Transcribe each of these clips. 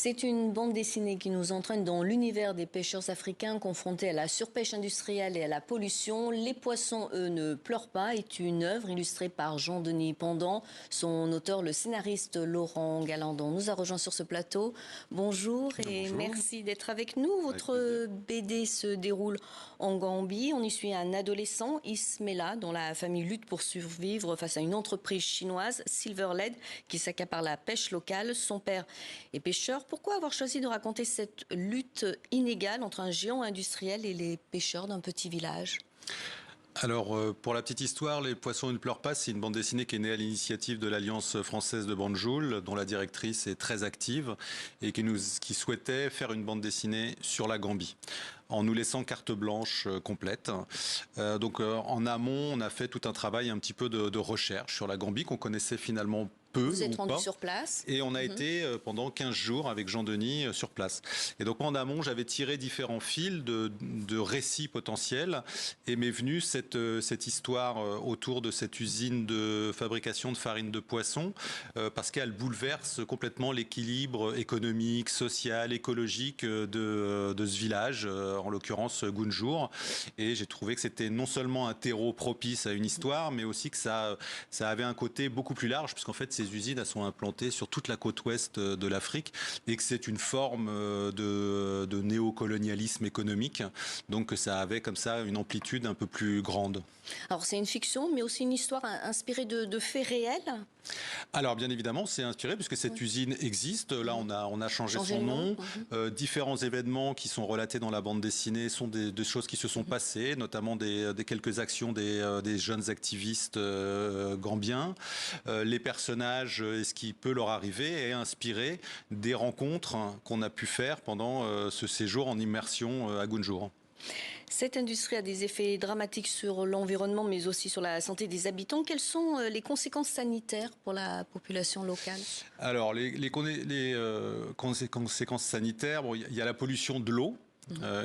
C'est une bande dessinée qui nous entraîne dans l'univers des pêcheurs africains confrontés à la surpêche industrielle et à la pollution. Les poissons, eux, ne pleurent pas est une œuvre illustrée par Jean-Denis Pendant. Son auteur, le scénariste Laurent Galandon, nous a rejoint sur ce plateau. Bonjour et Bonjour. Merci d'être avec nous. Votre BD se déroule en Gambie. On y suit un adolescent, Ismaila, dont la famille lutte pour survivre face à une entreprise chinoise, Silverlead, qui s'accapare la pêche locale. Son père est pêcheur. Pourquoi avoir choisi de raconter cette lutte inégale entre un géant industriel et les pêcheurs d'un petit village ? Alors, pour la petite histoire, Les Poissons ne pleurent pas, c'est une bande dessinée qui est née à l'initiative de l'Alliance française de Banjul, dont la directrice est très active et qui souhaitait faire une bande dessinée sur la Gambie, en nous laissant carte blanche complète. En amont, on a fait tout un travail un petit peu de recherche sur la Gambie qu'on connaissait finalement peu. Vous êtes rendu pas. sur place. Et on a été pendant 15 jours avec Jean-Denis sur place. Et donc en amont, j'avais tiré différents fils de récits potentiels et m'est venue cette histoire autour de cette usine de fabrication de farine de poisson parce qu'elle bouleverse complètement l'équilibre économique, social, écologique de ce village, en l'occurrence Gunjur. Et j'ai trouvé que c'était non seulement un terreau propice à une histoire, mais aussi que ça avait un côté beaucoup plus large, puisqu'en fait, ces usines elles sont implantées sur toute la côte ouest de l'Afrique et que c'est une forme de néocolonialisme économique. Donc ça avait comme ça une amplitude un peu plus grande. Alors c'est une fiction, mais aussi une histoire inspirée de faits réels. Alors bien évidemment, c'est inspiré puisque cette usine existe. Là, on a changé son nom. Différents événements qui sont relatés dans la bande dessinée sont des choses qui se sont passées, notamment des quelques actions des jeunes activistes gambiens. Les personnages et ce qui peut leur arriver est inspiré des rencontres qu'on a pu faire pendant ce séjour en immersion à Gunjur. Cette industrie a des effets dramatiques sur l'environnement, mais aussi sur la santé des habitants. Quelles sont les conséquences sanitaires pour la population locale ? Alors, les conséquences sanitaires, il y a la pollution de l'eau.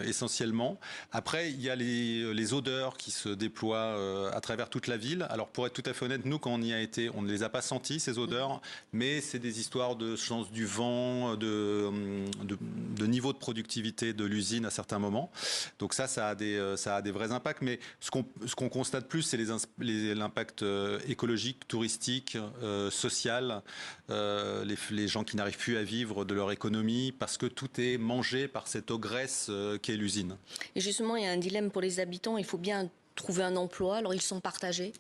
Essentiellement. Après, il y a les odeurs qui se déploient à travers toute la ville. Alors, pour être tout à fait honnête, nous, quand on y a été, on ne les a pas senties, ces odeurs, mais c'est des histoires de chance du vent, de niveau de productivité de l'usine à certains moments. Donc ça a des vrais impacts. Mais ce qu'on constate plus, c'est l'impact écologique, touristique, social, les gens qui n'arrivent plus à vivre de leur économie parce que tout est mangé par cette ogresse qu'est l'usine. Et justement, il y a un dilemme pour les habitants. Il faut bien trouver un emploi, alors ils sont partagés.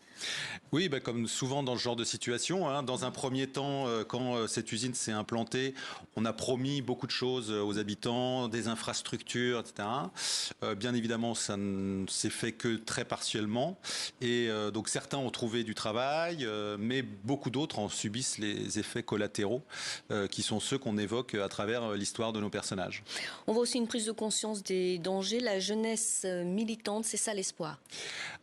Oui, comme souvent dans ce genre de situation, dans un premier temps, quand cette usine s'est implantée, on a promis beaucoup de choses aux habitants, des infrastructures, etc. Bien évidemment, ça ne s'est fait que très partiellement. Et donc certains ont trouvé du travail, mais beaucoup d'autres en subissent les effets collatéraux, qui sont ceux qu'on évoque à travers l'histoire de nos personnages. On voit aussi une prise de conscience des dangers. La jeunesse militante, c'est ça l'espoir.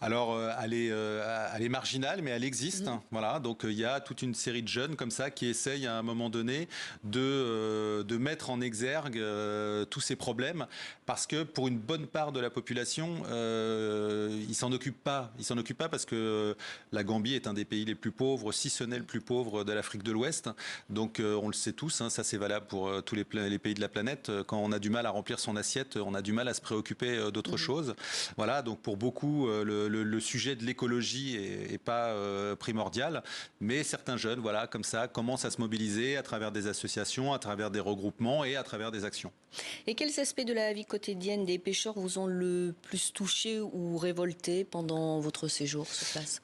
Alors, elle est marginale, mais elle existe. Voilà, donc il y a toute une série de jeunes comme ça qui essayent à un moment donné de mettre en exergue tous ces problèmes, parce que pour une bonne part de la population, ils s'en occupent pas. Ils s'en occupent pas parce que la Gambie est un des pays les plus pauvres, si ce n'est le plus pauvre de l'Afrique de l'Ouest. Donc, on le sait tous, ça c'est valable pour tous les pays de la planète. Quand on a du mal à remplir son assiette, on a du mal à se préoccuper d'autre chose. Voilà, donc pour beaucoup, le sujet de l'écologie est pas primordial, mais certains jeunes, voilà, comme ça, commencent à se mobiliser à travers des associations, à travers des regroupements et à travers des actions. Et quels aspects de la vie quotidienne des pêcheurs vous ont le plus touché ou révolté pendant votre séjour sur place ?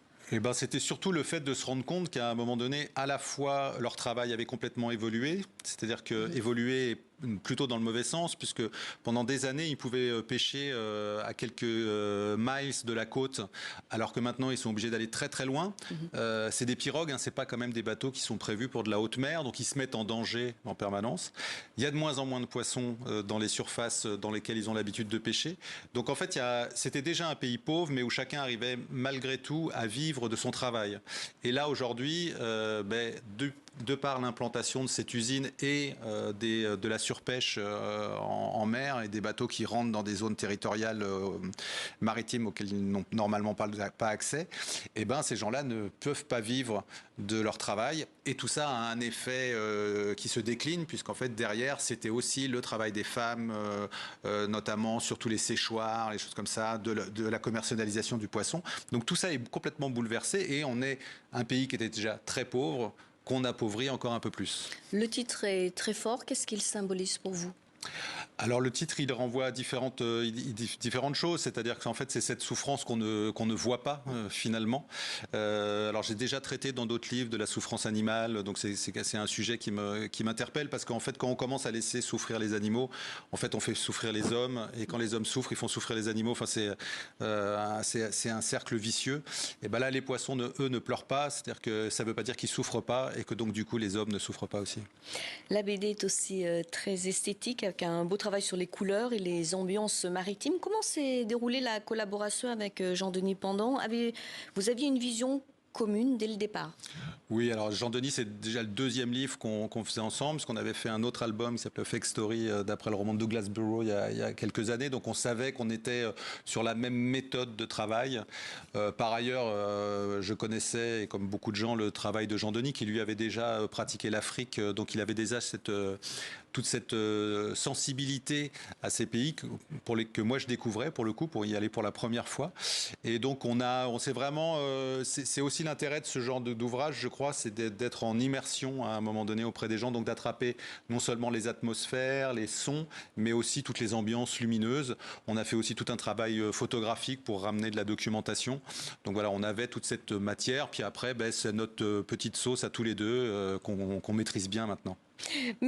C'était surtout le fait de se rendre compte qu'à un moment donné, à la fois, leur travail avait complètement évolué, c'est-à-dire que évoluer plutôt dans le mauvais sens, puisque pendant des années, ils pouvaient pêcher à quelques miles de la côte, alors que maintenant, ils sont obligés d'aller très très loin. C'est des pirogues, c'est pas quand même des bateaux qui sont prévus pour de la haute mer, donc ils se mettent en danger en permanence. Il y a de moins en moins de poissons dans les surfaces dans lesquelles ils ont l'habitude de pêcher. Donc en fait, c'était déjà un pays pauvre, mais où chacun arrivait malgré tout à vivre de son travail. Et là, aujourd'hui, de par l'implantation de cette usine et de la surpêche en mer et des bateaux qui rentrent dans des zones territoriales maritimes auxquelles ils n'ont normalement pas accès, eh ben, ces gens-là ne peuvent pas vivre de leur travail. Et tout ça a un effet qui se décline, puisqu'en fait, derrière, c'était aussi le travail des femmes, notamment sur tous les séchoirs, les choses comme ça, de la commercialisation du poisson. Donc tout ça est complètement bouleversé et on est un pays qui était déjà très pauvre, qu'on appauvrit encore un peu plus. Le titre est très fort. Qu'est-ce qu'il symbolise pour vous ? Alors le titre, il renvoie à différentes choses, c'est-à-dire qu'en fait c'est cette souffrance qu'on ne voit pas finalement. Alors j'ai déjà traité dans d'autres livres de la souffrance animale, donc c'est un sujet qui m'interpelle parce qu'en fait quand on commence à laisser souffrir les animaux, en fait on fait souffrir les hommes et quand les hommes souffrent, ils font souffrir les animaux. Enfin c'est un cercle vicieux. Et ben là les poissons eux ne pleurent pas, c'est-à-dire que ça ne veut pas dire qu'ils souffrent pas et que donc du coup les hommes ne souffrent pas aussi. La BD est aussi très esthétique, avec un beau travail sur les couleurs et les ambiances maritimes. Comment s'est déroulée la collaboration avec Jean-Denis Pendan ? Vous aviez une vision commune dès le départ ? Oui, alors Jean-Denis, c'est déjà le deuxième livre qu'on faisait ensemble, parce qu'on avait fait un autre album qui s'appelait Fake Story, d'après le roman de Douglas Burrow il y a quelques années. Donc on savait qu'on était sur la même méthode de travail. Par ailleurs, je connaissais, comme beaucoup de gens, le travail de Jean-Denis, qui lui avait déjà pratiqué l'Afrique. Donc il avait déjà toute cette sensibilité à ces pays que moi je découvrais pour le coup, pour y aller pour la première fois. Et donc on s'est vraiment, c'est aussi l'intérêt de ce genre d'ouvrage, je crois, c'est d'être en immersion à un moment donné auprès des gens, donc d'attraper non seulement les atmosphères, les sons, mais aussi toutes les ambiances lumineuses. On a fait aussi tout un travail photographique pour ramener de la documentation. Donc voilà, on avait toute cette matière, puis après, c'est notre petite sauce à tous les deux qu'on maîtrise bien maintenant.